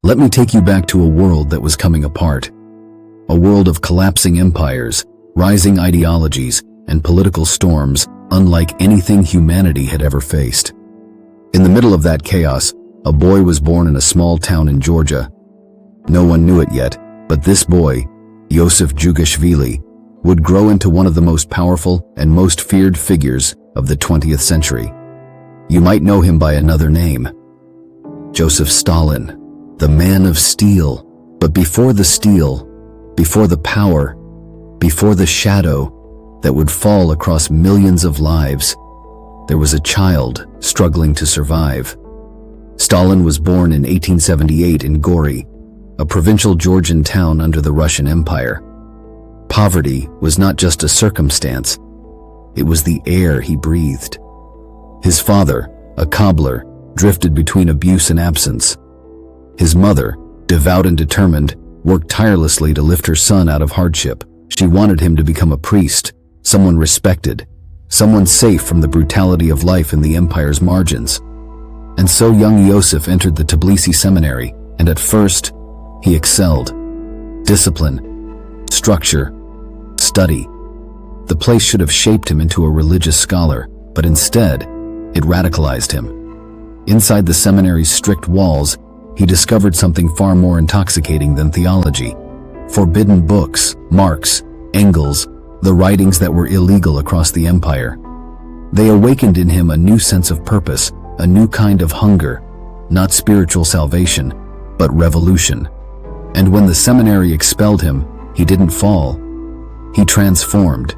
Let me take you back to a world that was coming apart. A world of collapsing empires, rising ideologies, and political storms unlike anything humanity had ever faced. In the middle of that chaos, a boy was born in a small town in Georgia. No one knew it yet, but this boy, Yosef Jugashvili, would grow into one of the most powerful and most feared figures of the 20th century. You might know him by another name, Joseph Stalin, the man of steel. But before the steel, before the power, before the shadow that would fall across millions of lives, there was a child struggling to survive. Stalin was born in 1878 in Gori, a provincial Georgian town under the Russian Empire. Poverty was not just a circumstance, it was the air he breathed. His father, a cobbler, drifted between abuse and absence. His mother, devout and determined, worked tirelessly to lift her son out of hardship. She wanted him to become a priest, someone respected, someone safe from the brutality of life in the empire's margins. And so young Yosef entered the Tbilisi seminary, and at first, he excelled. Discipline, structure, study. The place should have shaped him into a religious scholar, but instead, it radicalized him. Inside the seminary's strict walls, he discovered something far more intoxicating than theology. Forbidden books, Marx, Engels, the writings that were illegal across the empire. They awakened in him a new sense of purpose, a new kind of hunger, not spiritual salvation, but revolution. And when the seminary expelled him, he didn't fall. He transformed.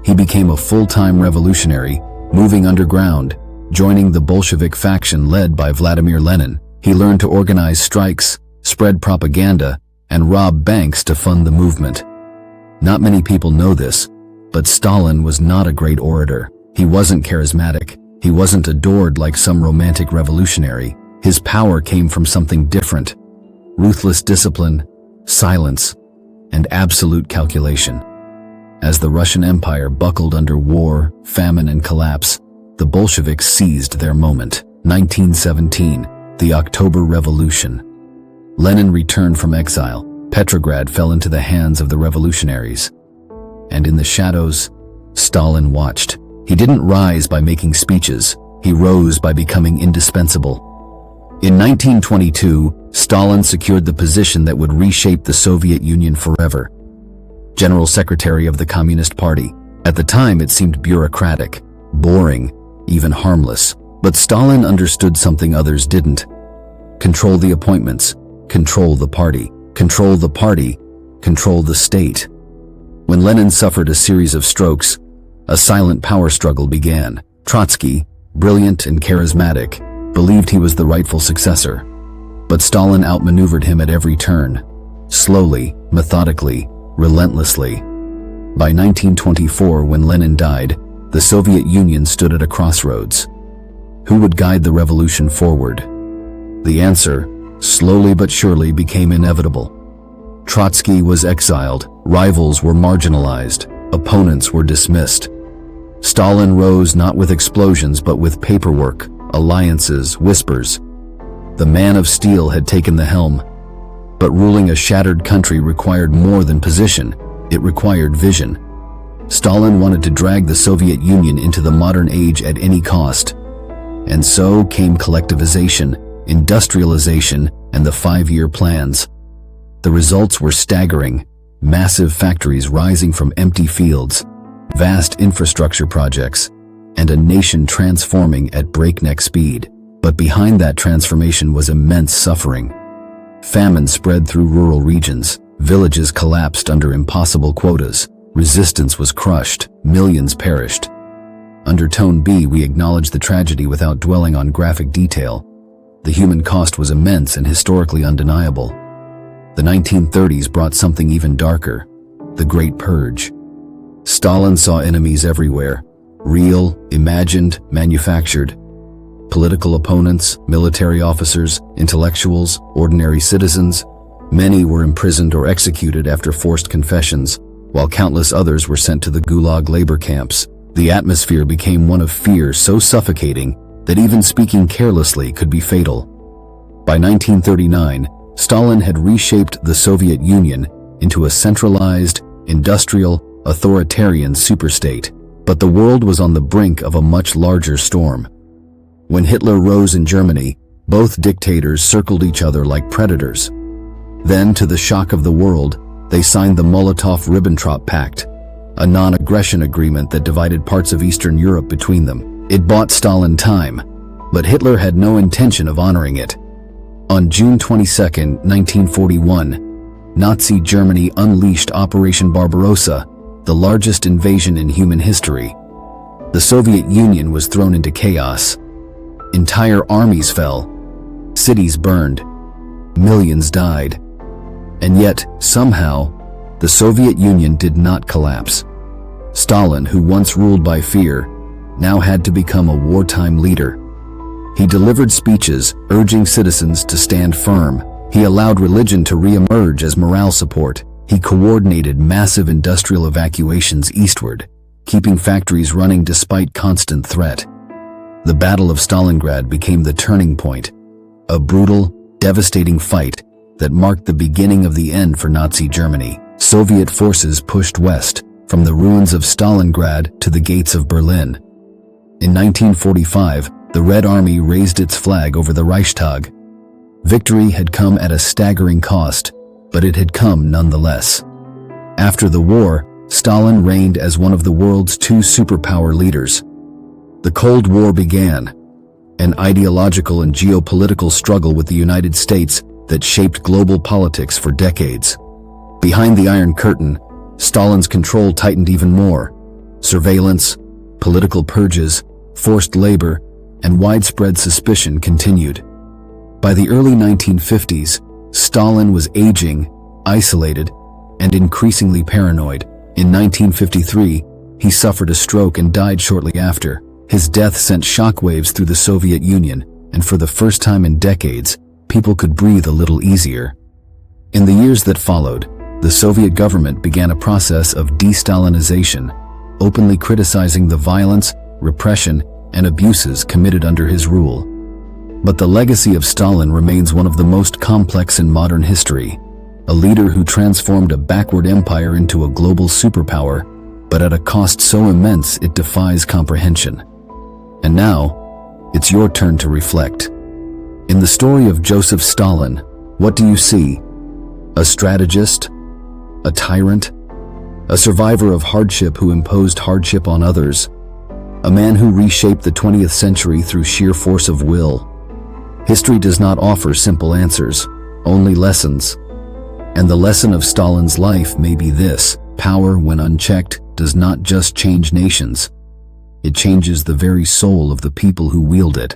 He became a full-time revolutionary, moving underground, joining the Bolshevik faction led by Vladimir Lenin. He learned to organize strikes, spread propaganda, and rob banks to fund the movement. Not many people know this, but Stalin was not a great orator. He wasn't charismatic. He wasn't adored like some romantic revolutionary. His power came from something different: ruthless discipline, silence, and absolute calculation. As the Russian Empire buckled under war, famine, and collapse, the Bolsheviks seized their moment. 1917, the October Revolution. Lenin returned from exile. Petrograd fell into the hands of the revolutionaries. And in the shadows, Stalin watched. He didn't rise by making speeches. He rose by becoming indispensable. In 1922, Stalin secured the position that would reshape the Soviet Union forever. General Secretary of the Communist Party. At the time, it seemed bureaucratic, boring, even harmless. But Stalin understood something others didn't. Control the appointments, control the party, control the party, control the state. When Lenin suffered a series of strokes, a silent power struggle began. Trotsky, brilliant and charismatic, believed he was the rightful successor. But Stalin outmaneuvered him at every turn, slowly, methodically, relentlessly. By 1924, when Lenin died, the Soviet Union stood at a crossroads. Who would guide the revolution forward? The answer, slowly but surely, became inevitable. Trotsky was exiled, rivals were marginalized, opponents were dismissed. Stalin rose not with explosions but with paperwork, alliances, whispers. The man of steel had taken the helm. But ruling a shattered country required more than position, it required vision. Stalin wanted to drag the Soviet Union into the modern age at any cost. And so came collectivization, industrialization, and the 5-year plans. The results were staggering: massive factories rising from empty fields, vast infrastructure projects, and a nation transforming at breakneck speed. But behind that transformation was immense suffering. Famine spread through rural regions, villages collapsed under impossible quotas, resistance was crushed, millions perished. Under Tone B, we acknowledge the tragedy without dwelling on graphic detail. The human cost was immense and historically undeniable. The 1930s brought something even darker: the Great Purge. Stalin saw enemies everywhere: real, imagined, manufactured. Political opponents, military officers, intellectuals, ordinary citizens. Many were imprisoned or executed after forced confessions, while countless others were sent to the Gulag labor camps. The atmosphere became one of fear so suffocating that even speaking carelessly could be fatal. By 1939, Stalin had reshaped the Soviet Union into a centralized, industrial, authoritarian superstate. But the world was on the brink of a much larger storm. When Hitler rose in Germany, both dictators circled each other like predators. Then, to the shock of the world, they signed the Molotov-Ribbentrop Pact, a non-aggression agreement that divided parts of Eastern Europe between them. It bought Stalin time, but Hitler had no intention of honoring it. On June 22, 1941, Nazi Germany unleashed Operation Barbarossa, the largest invasion in human history. The Soviet Union was thrown into chaos. Entire armies fell. Cities burned. Millions died. And yet, somehow, the Soviet Union did not collapse. Stalin, who once ruled by fear, now had to become a wartime leader. He delivered speeches urging citizens to stand firm. He allowed religion to re-emerge as morale support. He coordinated massive industrial evacuations eastward, keeping factories running despite constant threat. The Battle of Stalingrad became the turning point, a brutal, devastating fight that marked the beginning of the end for Nazi Germany. Soviet forces pushed west, from the ruins of Stalingrad to the gates of Berlin. In 1945, the Red Army raised its flag over the Reichstag. Victory had come at a staggering cost, but it had come nonetheless. After the war, Stalin reigned as one of the world's two superpower leaders. The Cold War began, an ideological and geopolitical struggle with the United States that shaped global politics for decades. Behind the Iron Curtain, Stalin's control tightened even more. Surveillance, political purges, forced labor, and widespread suspicion continued. By the early 1950s, Stalin was aging, isolated, and increasingly paranoid. In 1953, he suffered a stroke and died shortly after. His death sent shockwaves through the Soviet Union, and for the first time in decades, people could breathe a little easier. In the years that followed, the Soviet government began a process of de-Stalinization, openly criticizing the violence, repression, and abuses committed under his rule. But the legacy of Stalin remains one of the most complex in modern history, a leader who transformed a backward empire into a global superpower, but at a cost so immense it defies comprehension. And now, it's your turn to reflect. In the story of Joseph Stalin, what do you see? A strategist? A tyrant? A survivor of hardship who imposed hardship on others? A man who reshaped the 20th century through sheer force of will? History does not offer simple answers, only lessons. And the lesson of Stalin's life may be this: power, when unchecked, does not just change nations. It changes the very soul of the people who wield it.